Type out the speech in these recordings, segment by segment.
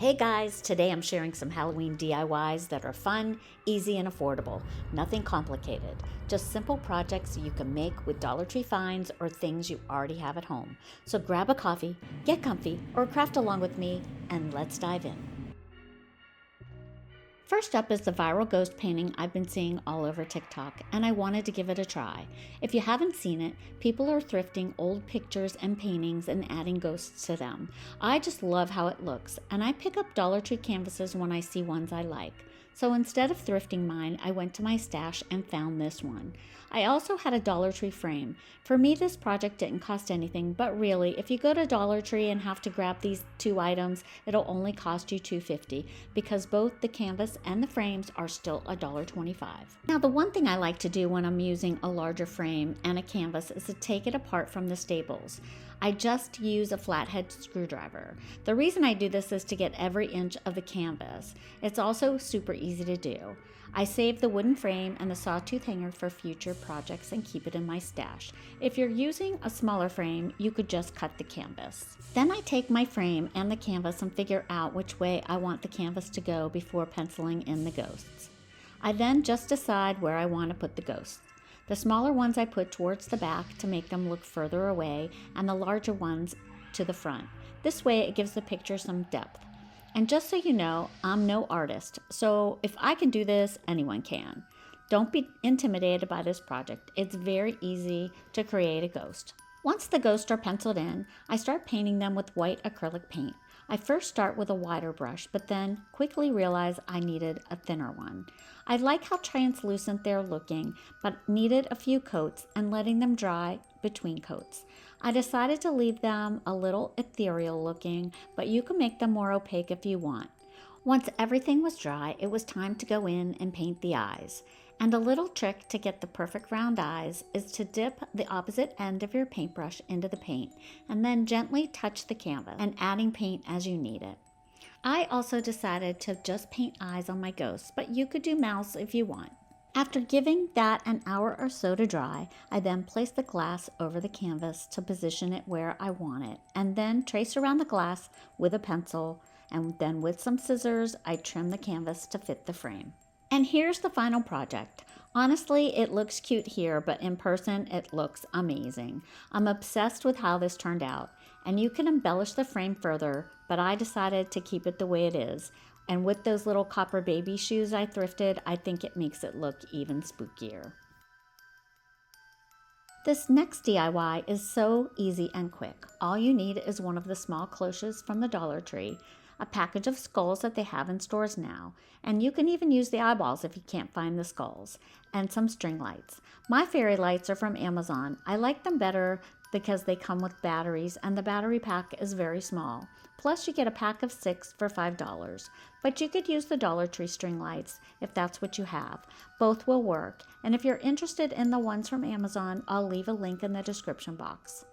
Hey guys, today I'm sharing some Halloween DIYs that are fun, easy, and affordable. Nothing complicated. Just simple projects you can make with Dollar Tree finds or things you already have at home. So grab a coffee, get comfy, or craft along with me, and let's dive in. First up is the viral ghost painting I've been seeing all over TikTok, and I wanted to give it a try. If you haven't seen it, people are thrifting old pictures and paintings and adding ghosts to them. I just love how it looks, and I pick up Dollar Tree canvases when I see ones I like. So instead of thrifting mine, I went to my stash and found this one. I also had a Dollar Tree frame. For me, this project didn't cost anything, but really, if you go to Dollar Tree and have to grab these two items, it'll only cost you $2.50 because both the canvas and the frames are still $1.25. Now, the one thing I like to do when I'm using a larger frame and a canvas is to take it apart from the staples. I just use a flathead screwdriver. The reason I do this is to get every inch of the canvas. It's also super easy to do. I save the wooden frame and the sawtooth hanger for future projects and keep it in my stash. If you're using a smaller frame, you could just cut the canvas. Then I take my frame and the canvas and figure out which way I want the canvas to go before penciling in the ghosts. I then just decide where I want to put the ghosts. The smaller ones I put towards the back to make them look further away, and the larger ones to the front. This way it gives the picture some depth. And just so you know, I'm no artist, so if I can do this, anyone can. Don't be intimidated by this project. It's very easy to create a ghost. Once the ghosts are penciled in, I start painting them with white acrylic paint. I first start with a wider brush, but then quickly realize I needed a thinner one. I like how translucent they're looking, but needed a few coats and letting them dry between coats. I decided to leave them a little ethereal looking, but you can make them more opaque if you want. Once everything was dry, it was time to go in and paint the eyes. And a little trick to get the perfect round eyes is to dip the opposite end of your paintbrush into the paint and then gently touch the canvas and adding paint as you need it. I also decided to just paint eyes on my ghosts, but you could do mouths if you want. After giving that an hour or so to dry, I then place the glass over the canvas to position it where I want it, and then trace around the glass with a pencil, and then with some scissors, I trim the canvas to fit the frame. And here's the final project. Honestly, it looks cute here, but in person, it looks amazing. I'm obsessed with how this turned out, and you can embellish the frame further, but I decided to keep it the way it is. And with those little copper baby shoes I thrifted, I think it makes it look even spookier. This next DIY is so easy and quick. All you need is one of the small cloches from the Dollar Tree, a package of skulls that they have in stores now, and you can even use the eyeballs if you can't find the skulls, and some string lights. My fairy lights are from Amazon. I like them better because they come with batteries and the battery pack is very small. Plus you get a pack of 6 for $5. But you could use the Dollar Tree string lights if that's what you have. Both will work, and if you're interested in the ones from Amazon, I'll leave a link in the description box.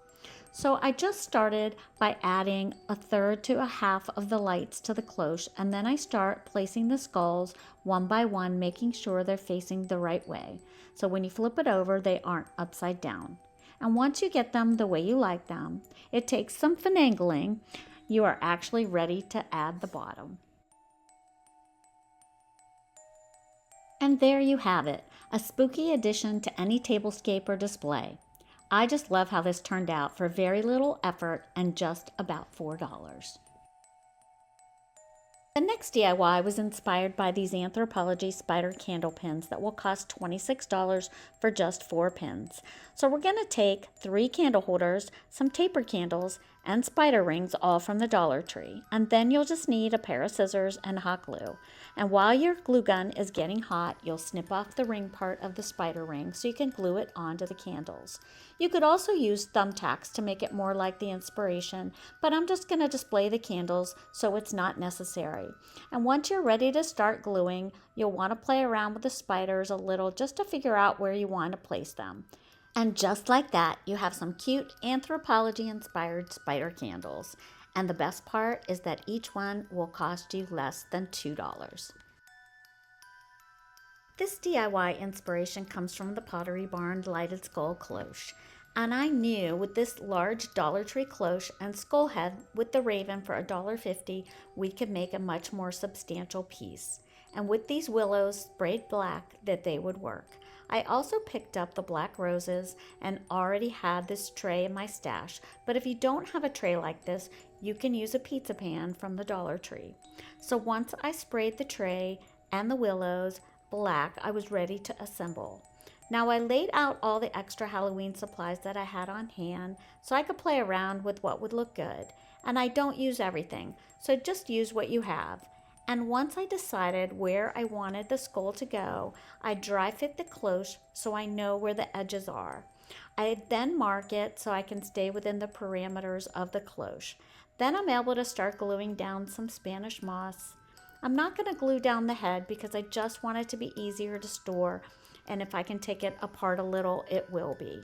So I just started by adding a third to a half of the lights to the cloche, and then I start placing the skulls one by one, making sure they're facing the right way. So when you flip it over, they aren't upside down. And once you get them the way you like them, it takes some finagling, you are actually ready to add the bottom. And there you have it, a spooky addition to any tablescape or display. I just love how this turned out for very little effort and just about $4. The next DIY was inspired by these Anthropologie spider candle pins that will cost $26 for just 4 pins. So we're going to take 3 candle holders, some taper candles, and spider rings, all from the Dollar Tree. And then you'll just need a pair of scissors and hot glue. And while your glue gun is getting hot, you'll snip off the ring part of the spider ring so you can glue it onto the candles. You could also use thumbtacks to make it more like the inspiration, but I'm just going to display the candles so it's not necessary. And once you're ready to start gluing, you'll want to play around with the spiders a little just to figure out where you want to place them. And just like that, you have some cute Anthropologie-inspired spider candles. And the best part is that each one will cost you less than $2. This DIY inspiration comes from the Pottery Barn Lighted Skull Cloche. And I knew with this large Dollar Tree cloche and skull head with the raven for $1.50, we could make a much more substantial piece. And with these willows sprayed black, that they would work. I also picked up the black roses and already had this tray in my stash, but if you don't have a tray like this, you can use a pizza pan from the Dollar Tree. So once I sprayed the tray and the willows black, I was ready to assemble. Now I laid out all the extra Halloween supplies that I had on hand so I could play around with what would look good. And I don't use everything, so just use what you have. And once I decided where I wanted the skull to go, I dry fit the cloche so I know where the edges are. I then mark it so I can stay within the parameters of the cloche. Then I'm able to start gluing down some Spanish moss. I'm not going to glue down the head because I just want it to be easier to store, and if I can take it apart a little, it will be.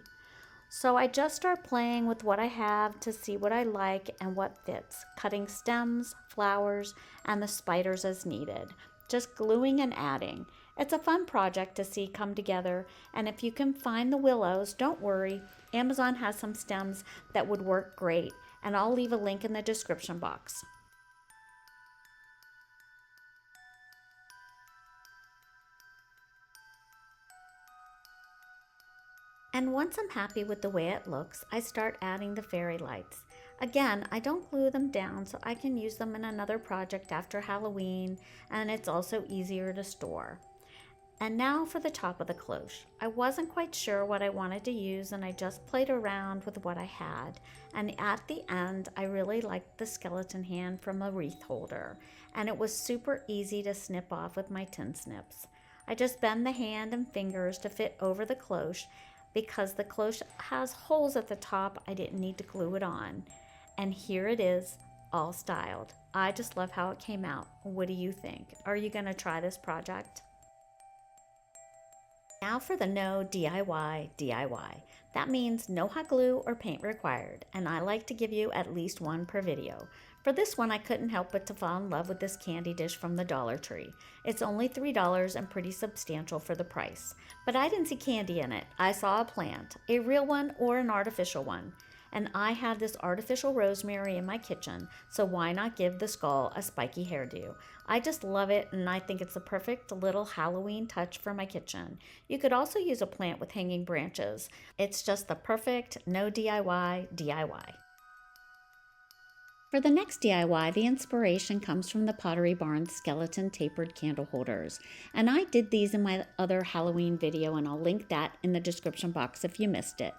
So I just start playing with what I have to see what I like and what fits, cutting stems, flowers, and the spiders as needed, just gluing and adding. It's a fun project to see come together, and if you can find the willows, don't worry, Amazon has some stems that would work great, and I'll leave a link in the description box. And once I'm happy with the way it looks, I start adding the fairy lights. Again, I don't glue them down so I can use them in another project after Halloween, and it's also easier to store. And now for the top of the cloche. I wasn't quite sure what I wanted to use, and I just played around with what I had. And at the end, I really liked the skeleton hand from a wreath holder, and it was super easy to snip off with my tin snips. I just bend the hand and fingers to fit over the cloche. Because the cloche has holes at the top, I didn't need to glue it on. And here it is, all styled. I just love how it came out. What do you think? Are you going to try this project? Now for the no DIY. That means no hot glue or paint required, and I like to give you at least one per video. For this one, I couldn't help but to fall in love with this candy dish from the Dollar Tree. It's only $3 and pretty substantial for the price. But I didn't see candy in it. I saw a plant, a real one or an artificial one. And I had this artificial rosemary in my kitchen, so why not give the skull a spiky hairdo? I just love it, and I think it's the perfect little Halloween touch for my kitchen. You could also use a plant with hanging branches. It's just the perfect no DIY. For the next DIY, the inspiration comes from the Pottery Barn skeleton tapered candle holders. And I did these in my other Halloween video, and I'll link that in the description box if you missed it.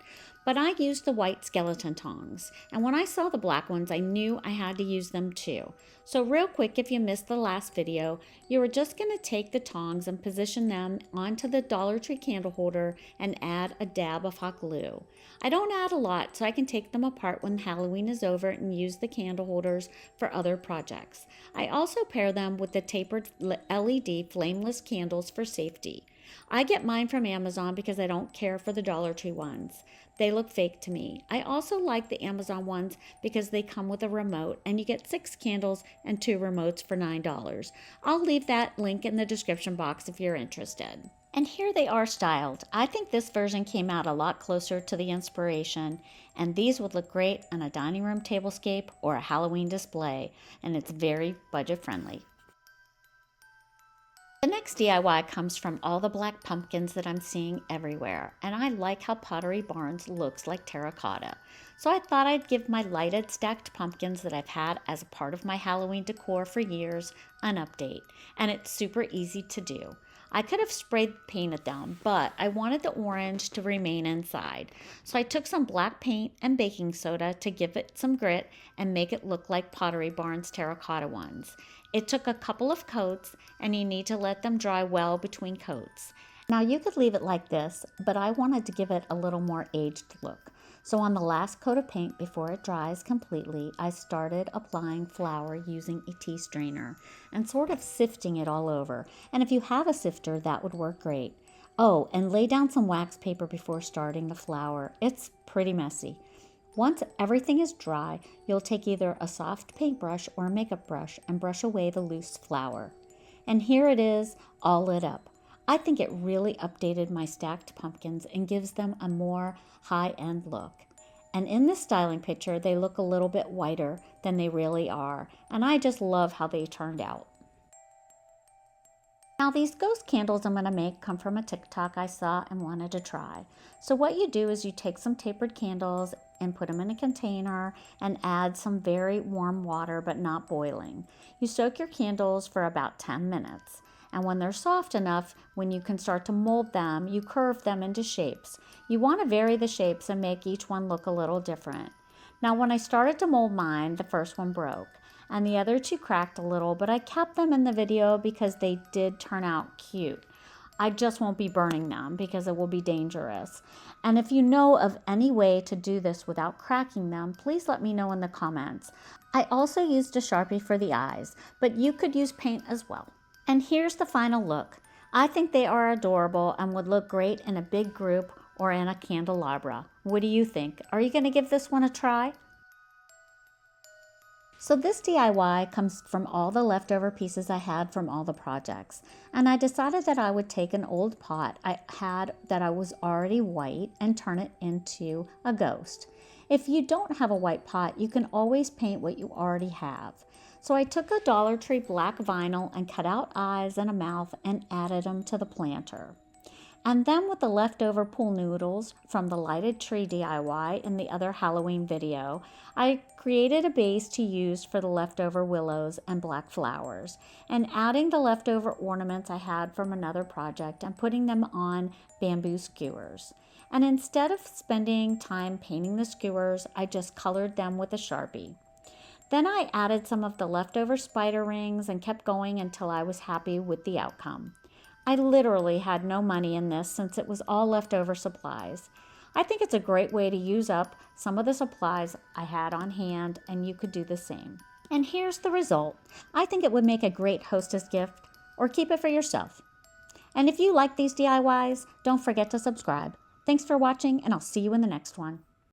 But I used the white skeleton tongs, and when I saw the black ones, I knew I had to use them too. So real quick, if you missed the last video, you were just going to take the tongs and position them onto the Dollar Tree candle holder and add a dab of hot glue. I don't add a lot, so I can take them apart when Halloween is over and use the candle holders for other projects. I also pair them with the tapered LED flameless candles for safety. I get mine from Amazon because I don't care for the Dollar Tree ones. They look fake to me. I also like the Amazon ones because they come with a remote and you get 6 candles and 2 remotes for $9. I'll leave that link in the description box if you're interested. And here they are styled. I think this version came out a lot closer to the inspiration, and these would look great on a dining room tablescape or a Halloween display, and it's very budget friendly. The next DIY comes from all the black pumpkins that I'm seeing everywhere, and I like how Pottery Barns looks like terracotta. So I thought I'd give my lighted stacked pumpkins that I've had as a part of my Halloween decor for years an update, and it's super easy to do. I could have sprayed painted them, but I wanted the orange to remain inside. So I took some black paint and baking soda to give it some grit and make it look like Pottery Barn's terracotta ones. It took a couple of coats, and you need to let them dry well between coats. Now you could leave it like this, but I wanted to give it a little more aged look. So on the last coat of paint before it dries completely, I started applying flour using a tea strainer and sort of sifting it all over. And if you have a sifter, that would work great. Oh, and lay down some wax paper before starting the flour. It's pretty messy. Once everything is dry, you'll take either a soft paintbrush or a makeup brush and brush away the loose flour. And here it is, all lit up. I think it really updated my stacked pumpkins and gives them a more high-end look. And in this styling picture, they look a little bit whiter than they really are, and I just love how they turned out. Now these ghost candles I'm going to make come from a TikTok I saw and wanted to try. So what you do is you take some tapered candles and put them in a container and add some very warm water but not boiling. You soak your candles for about 10 minutes. And when they're soft enough, when you can start to mold them, you curve them into shapes. You want to vary the shapes and make each one look a little different. Now when I started to mold mine, the first one broke. And the other two cracked a little, but I kept them in the video because they did turn out cute. I just won't be burning them because it will be dangerous. And if you know of any way to do this without cracking them, please let me know in the comments. I also used a Sharpie for the eyes, but you could use paint as well. And here's the final look. I think they are adorable and would look great in a big group or in a candelabra. What do you think? Are you going to give this one a try? So this DIY comes from all the leftover pieces I had from all the projects. And I decided that I would take an old pot I had that I was already white and turn it into a ghost. If you don't have a white pot, you can always paint what you already have. So I took a Dollar Tree black vinyl and cut out eyes and a mouth and added them to the planter. And then with the leftover pool noodles from the lighted tree DIY in the other Halloween video, I created a base to use for the leftover willows and black flowers, and adding the leftover ornaments I had from another project and putting them on bamboo skewers. And instead of spending time painting the skewers, I just colored them with a Sharpie. Then I added some of the leftover spider rings and kept going until I was happy with the outcome. I literally had no money in this since it was all leftover supplies. I think it's a great way to use up some of the supplies I had on hand, and you could do the same. And here's the result. I think it would make a great hostess gift, or keep it for yourself. And if you like these DIYs, don't forget to subscribe. Thanks for watching, and I'll see you in the next one.